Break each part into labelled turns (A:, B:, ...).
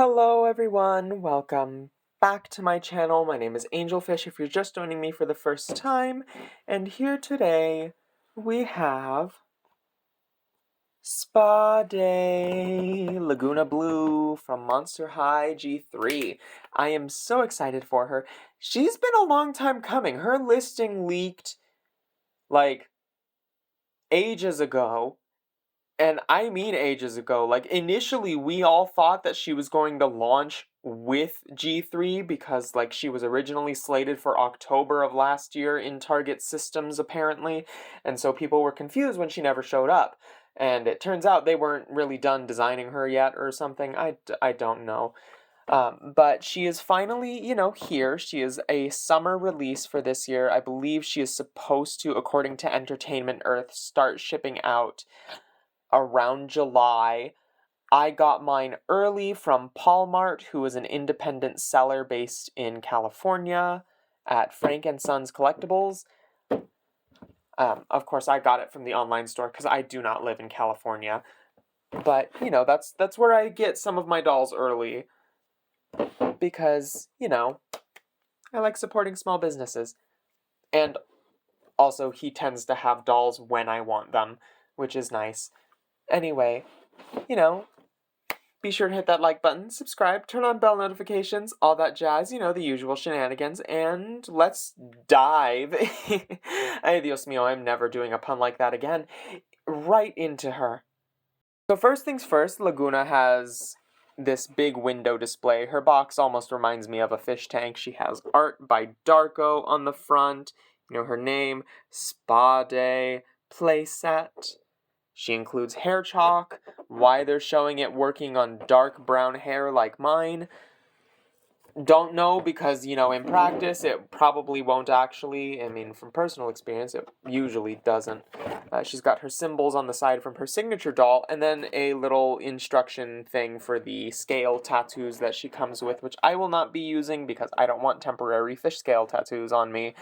A: Hello everyone, welcome back to my channel. My name is Angelfish if you're just joining me for the first time. And here today we have Spa Day Lagoona Blue from Monster High G3. I am so excited for her. She's been a long time coming. Her listing leaked like ages ago. And I mean ages ago. Like, initially, we all thought that she was going to launch with G3 because, like, she was originally slated for October of last year in Target systems, apparently. And so people were confused when she never showed up. And it turns out they weren't really done designing her yet or something. I don't know. But she is finally, here. She is a summer release for this year. I believe she is supposed to, according to Entertainment Earth, start shipping out around July. I got mine early from Paulmart, who is an independent seller based in California at Frank & Sons Collectibles. Of course, I got it from the online store because I do not live in California. But, that's where I get some of my dolls early because, I like supporting small businesses. And also, he tends to have dolls when I want them, which is nice. Anyway, be sure to hit that like button, subscribe, turn on bell notifications, all that jazz, the usual shenanigans, and let's dive. Ay, Dios mío, I'm never doing a pun like that again. Right into her. So first things first, Lagoona has this big window display. Her box almost reminds me of a fish tank. She has art by Darko on the front, her name, Spa Day, playset. She includes hair chalk, why they're showing it working on dark brown hair like mine. Don't know because, in practice it probably won't actually. I mean, from personal experience, it usually doesn't. She's got her symbols on the side from her signature doll, and then a little instruction thing for the scale tattoos that she comes with, which I will not be using because I don't want temporary fish scale tattoos on me.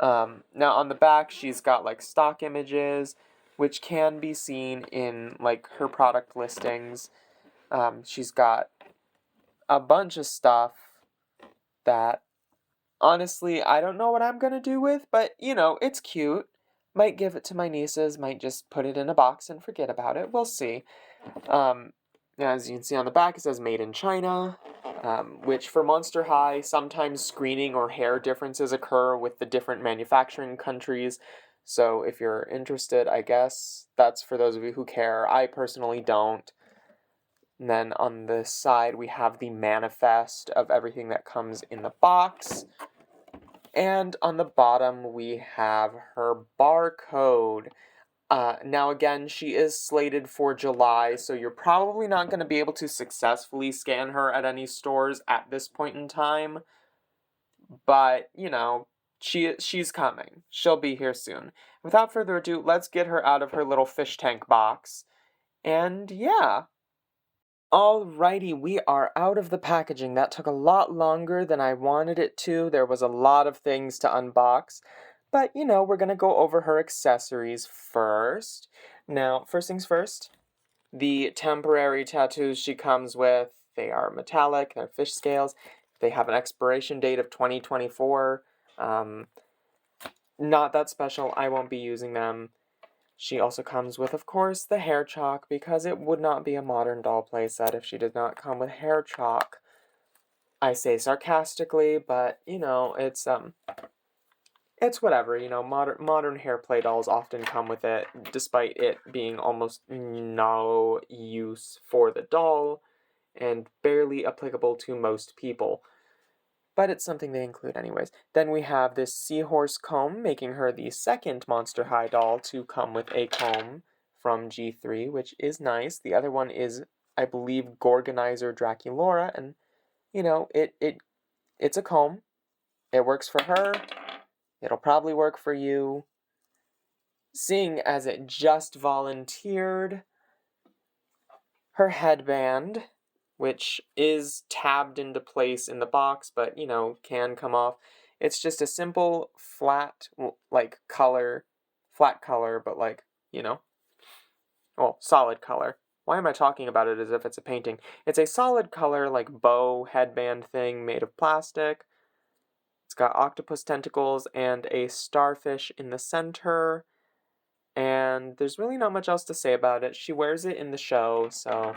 A: Now on the back, she's got like stock images, which can be seen in like her product listings. She's got a bunch of stuff that honestly I don't know what I'm gonna do with, but it's cute. Might give it to my nieces, might just put it in a box and forget about it. We'll see. As you can see on the back, it says Made in China, which for Monster High, sometimes screening or hair differences occur with the different manufacturing countries. So if you're interested, I guess that's for those of you who care. I personally don't. And then on the side, we have the manifest of everything that comes in the box. And on the bottom, we have her barcode. Now again, she is slated for July, so you're probably not going to be able to successfully scan her at any stores at this point in time. But, she's coming. She'll be here soon. Without further ado, let's get her out of her little fish tank box. And yeah. Alrighty, we are out of the packaging. That took a lot longer than I wanted it to. There was a lot of things to unbox. But, we're going to go over her accessories first. Now, first things first, the temporary tattoos she comes with, they are metallic, they're fish scales. They have an expiration date of 2024. Not that special, I won't be using them. She also comes with, of course, the hair chalk, because it would not be a modern doll playset if she did not come with hair chalk. I say sarcastically, but, it's whatever, modern hair play dolls often come with it, despite it being almost no use for the doll, and barely applicable to most people. But it's something they include anyways. Then we have this seahorse comb, making her the second Monster High doll to come with a comb from G3, which is nice. The other one is, I believe, Gorganizer Draculaura, and, it's a comb. It works for her. It'll probably work for you. Seeing as it just volunteered, her headband, which is tabbed into place in the box, but, can come off. It's just a simple flat, flat color, but well, solid color. Why am I talking about it as if it's a painting? It's a solid color, like bow headband thing made of plastic. It's got octopus tentacles and a starfish in the center. And there's really not much else to say about it. She wears it in the show, so,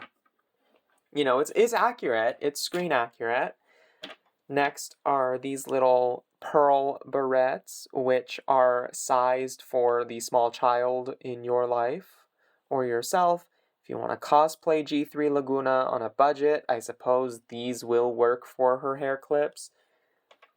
A: you know, it's accurate. It's screen accurate. Next are these little pearl barrettes, which are sized for the small child in your life or yourself. If you want to cosplay G3 Laguna on a budget, I suppose these will work for her hair clips.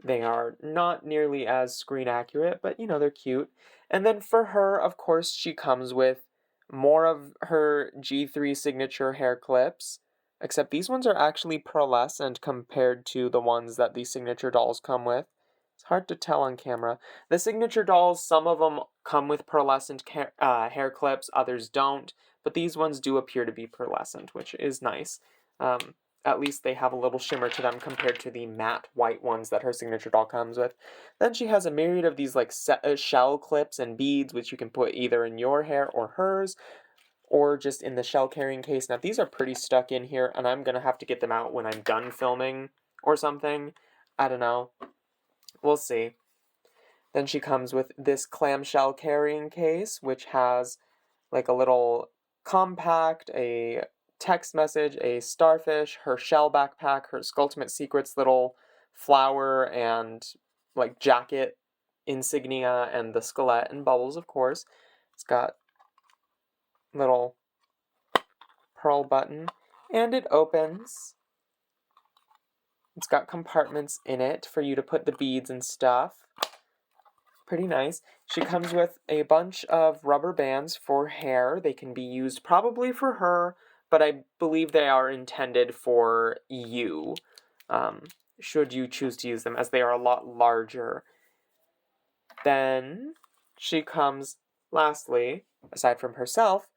A: They are not nearly as screen accurate, but you know, they're cute. And then for her, of course, she comes with more of her G3 signature hair clips, except these ones are actually pearlescent compared to the ones that the signature dolls come with. It's hard to tell on camera. The signature dolls, some of them come with pearlescent hair clips, others don't, but these ones do appear to be pearlescent, which is nice. At least they have a little shimmer to them compared to the matte white ones that her signature doll comes with. Then she has a myriad of these like shell clips and beads, which you can put either in your hair or hers, or just in the shell carrying case. Now these are pretty stuck in here, and I'm gonna have to get them out when I'm done filming or something. I don't know. We'll see. Then she comes with this clamshell carrying case, which has like a little compact, a text message, a starfish, her shell backpack, her Skulltimate Secrets little flower and like jacket insignia, and the skelet and bubbles, of course. It's got little pearl button, and it opens. It's got compartments in it for you to put the beads and stuff. Pretty nice. She comes with a bunch of rubber bands for hair. They can be used probably for her, but I believe they are intended for you, should you choose to use them, as they are a lot larger. Then she comes, lastly, aside from herself,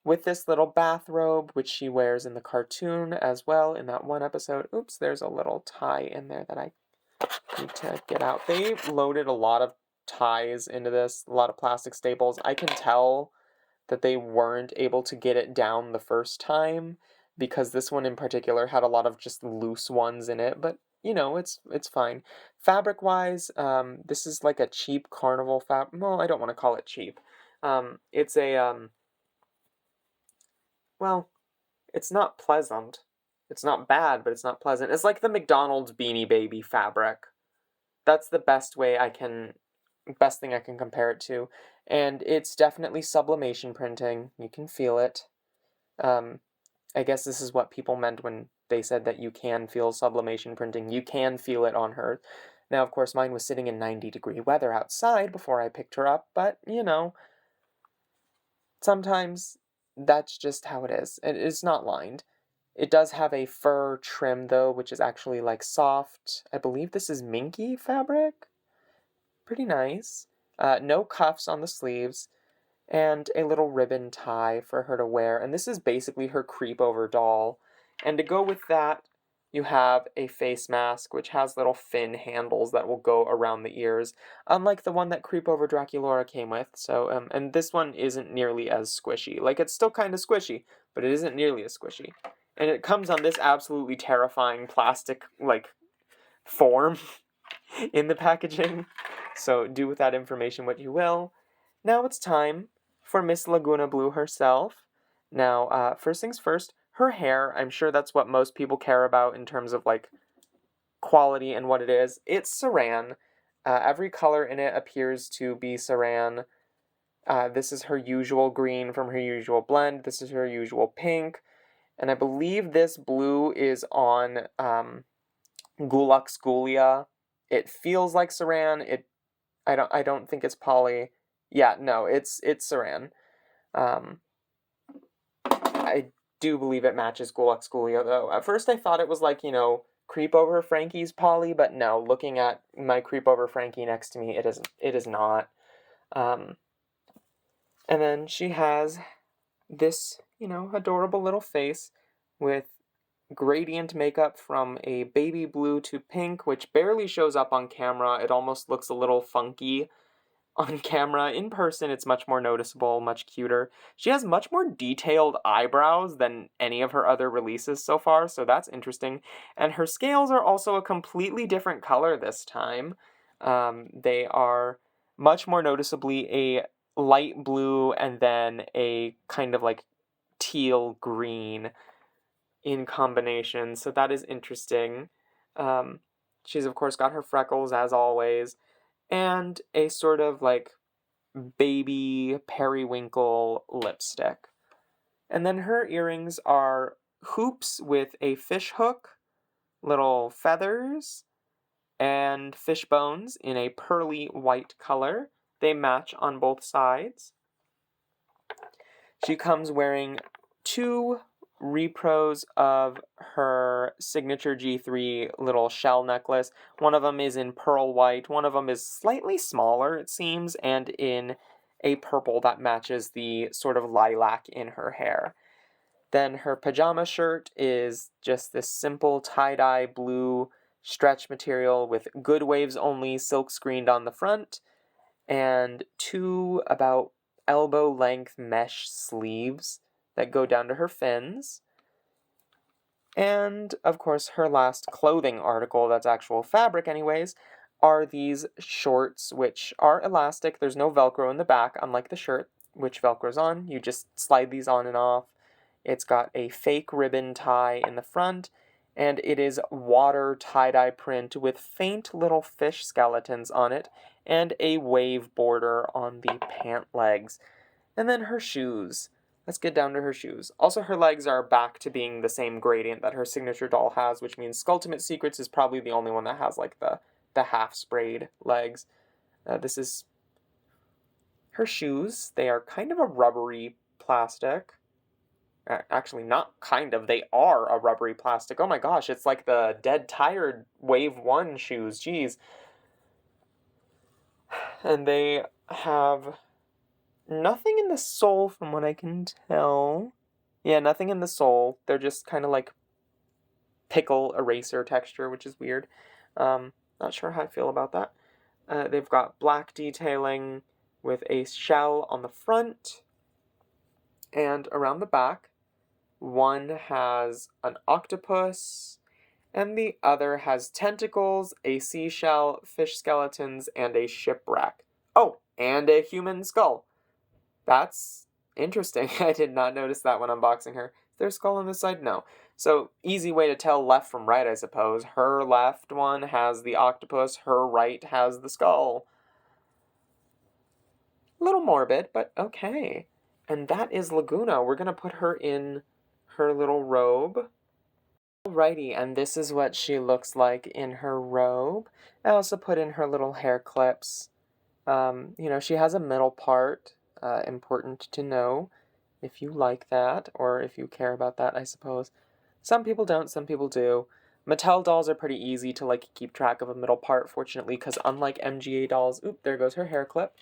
A: with this little bathrobe, which she wears in the cartoon as well in that one episode. Oops, there's a little tie in there that I need to get out. They loaded a lot of ties into this, a lot of plastic staples. I can tell that they weren't able to get it down the first time, because this one in particular had a lot of just loose ones in it, but you know, it's fine. Fabric wise, this is like a cheap carnival fabric. Well, I don't want to call it cheap. It's a well, it's not pleasant. It's not bad, but it's not pleasant. It's like the McDonald's Beanie Baby fabric. That's the best thing I can compare it to. And it's definitely sublimation printing. You can feel it. I guess this is what people meant when they said that you can feel sublimation printing. You can feel it on her. Now, of course, mine was sitting in 90-degree weather outside before I picked her up, but, you know, sometimes that's just how it is. It's not lined. It does have a fur trim, though, which is actually, like, soft. I believe this is minky fabric? Pretty nice. No cuffs on the sleeves, and a little ribbon tie for her to wear. And this is basically her creepover doll. And to go with that, you have a face mask, which has little fin handles that will go around the ears, unlike the one that Creepover Draculaura came with. So, and this one isn't nearly as squishy. Like, it's still kind of squishy, but it isn't nearly as squishy. And it comes on this absolutely terrifying plastic, like, form in the packaging. So do with that information what you will. Now it's time for Miss Lagoona Blue herself. Now, first things first, her hair, I'm sure that's what most people care about in terms of, like, quality and what it is. It's saran. Every color in it appears to be saran. This is her usual green from her usual blend. This is her usual pink. And I believe this blue is on Gulux Gulia. It feels like saran. I don't think it's poly. Yeah, no, it's saran. I do believe it matches Gulux Gulia, though. At first I thought it was like, you know, Creep Over Frankie's poly, but no, looking at my Creep Over Frankie next to me, it is not. And then she has this, you know, adorable little face with gradient makeup from a baby blue to pink, which barely shows up on camera. It almost looks a little funky on camera. In person, it's much more noticeable, much cuter. She has much more detailed eyebrows than any of her other releases so far, so that's interesting. And her scales are also a completely different color this time. They are much more noticeably a light blue and then a kind of like teal green in combination, so that is interesting. Um, she's, of course, got her freckles, as always, and a sort of like baby periwinkle lipstick. And then her earrings are hoops with a fish hook, little feathers, and fish bones in a pearly white color. They match on both sides. She comes wearing two repros of her signature G3 little shell necklace. One of them is in pearl white, one of them is slightly smaller, it seems, and in a purple that matches the sort of lilac in her hair. Then her pajama shirt is just this simple tie-dye blue stretch material with good waves only silk screened on the front, and two about elbow length mesh sleeves that go down to her fins. And, of course, her last clothing article, that's actual fabric anyways, are these shorts, which are elastic. There's no Velcro in the back, unlike the shirt, which Velcro's on. You just slide these on and off. It's got a fake ribbon tie in the front, and it is water tie-dye print with faint little fish skeletons on it, and a wave border on the pant legs. And then her shoes. Let's get down to her shoes. Also, her legs are back to being the same gradient that her signature doll has, which means Skulltimate Secrets is probably the only one that has like the half-sprayed legs. This is her shoes. They are kind of a rubbery plastic. Actually, not kind of. They are a rubbery plastic. Oh my gosh, it's like the Dead Tired Wave 1 shoes. Jeez. And they have nothing in the sole from what I can tell. Yeah, nothing in the sole. They're just kind of like pickle eraser texture, which is weird. Not sure how I feel about that. They've got black detailing with a shell on the front and around the back. One has an octopus, and the other has tentacles, a seashell, fish skeletons, and a shipwreck. Oh, and a human skull. That's interesting. I did not notice that when unboxing her. Is there a skull on this side? No. So, easy way to tell left from right, I suppose. Her left one has the octopus, her right has the skull. A little morbid, but okay. And that is Lagoona. We're going to put her in her little robe. Alrighty, and this is what she looks like in her robe. I also put in her little hair clips. She has a middle part. Important to know if you like that, or if you care about that, I suppose. Some people don't, some people do. Mattel dolls are pretty easy to keep track of a middle part, fortunately, because unlike MGA dolls, oop, there goes her hair clip,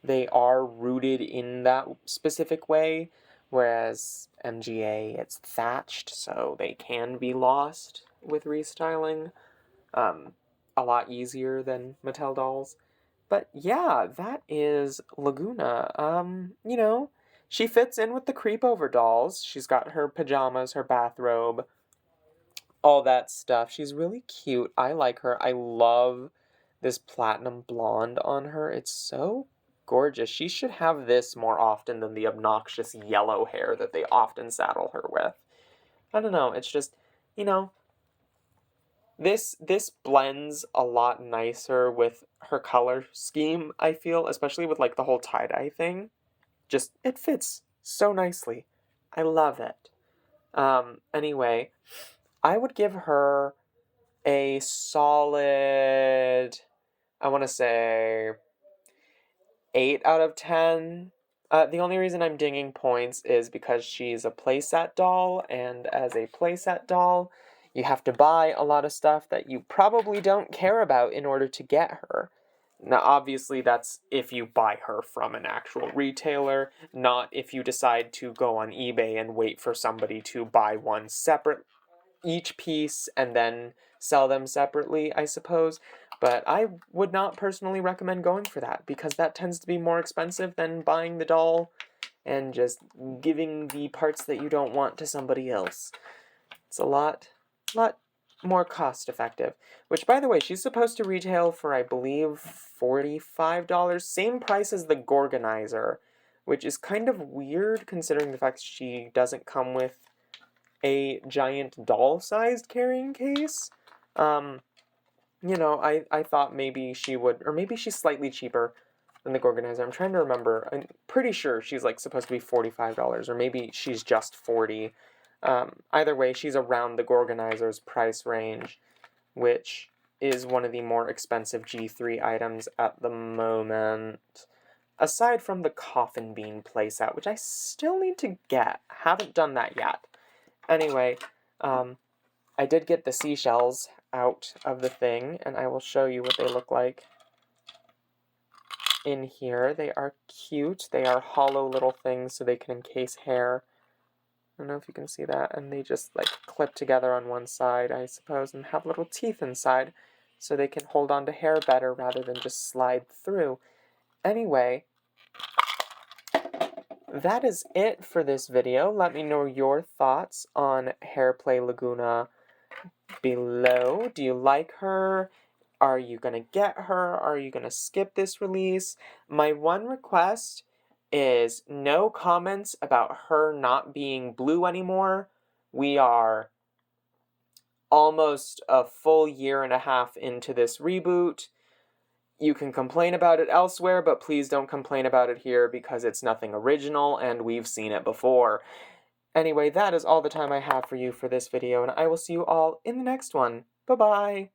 A: they are rooted in that specific way, whereas MGA, it's thatched, so they can be lost with restyling. A lot easier than Mattel dolls. But yeah, that is Lagoona. She fits in with the creepover dolls. She's got her pajamas, her bathrobe, all that stuff. She's really cute. I like her. I love this platinum blonde on her. It's so gorgeous. She should have this more often than the obnoxious yellow hair that they often saddle her with. I don't know. It's just, you know, this blends a lot nicer with her color scheme, I feel, especially with the whole tie-dye thing. Just, it fits so nicely. I love it. Anyway, I would give her a solid, I want to say, 8 out of 10. The only reason I'm dinging points is because she's a playset doll, and as a playset doll, you have to buy a lot of stuff that you probably don't care about in order to get her. Now, obviously, that's if you buy her from an actual retailer, not if you decide to go on eBay and wait for somebody to buy one separate, each piece, and then sell them separately, I suppose. But I would not personally recommend going for that, because that tends to be more expensive than buying the doll and just giving the parts that you don't want to somebody else. It's a lot more cost effective. Which, by the way, she's supposed to retail for, I believe, $45. Same price as the Gorganizer, which is kind of weird considering the fact she doesn't come with a giant doll-sized carrying case. You know, I thought maybe she would, or maybe she's slightly cheaper than the Gorganizer. I'm trying to remember. I'm pretty sure she's like supposed to be $45, or maybe she's just 40. Either way, she's around the Gorganizer's price range, which is one of the more expensive G3 items at the moment. Aside from the coffin bean playset, which I still need to get. Haven't done that yet. Anyway, I did get the seashells out of the thing, and I will show you what they look like in here. They are cute. They are hollow little things so they can encase hair. I don't know if you can see that. And they just like clip together on one side, I suppose, and have little teeth inside so they can hold on to hair better rather than just slide through. Anyway, that is it for this video. Let me know your thoughts on Hairplay Lagoona below. Do you like her? Are you going to get her? Are you going to skip this release? My one request is no comments about her not being blue anymore. We are almost a full year and a half into this reboot. You can complain about it elsewhere, but please don't complain about it here because it's nothing original and we've seen it before. Anyway, that is all the time I have for you for this video, and I will see you all in the next one. Bye-bye!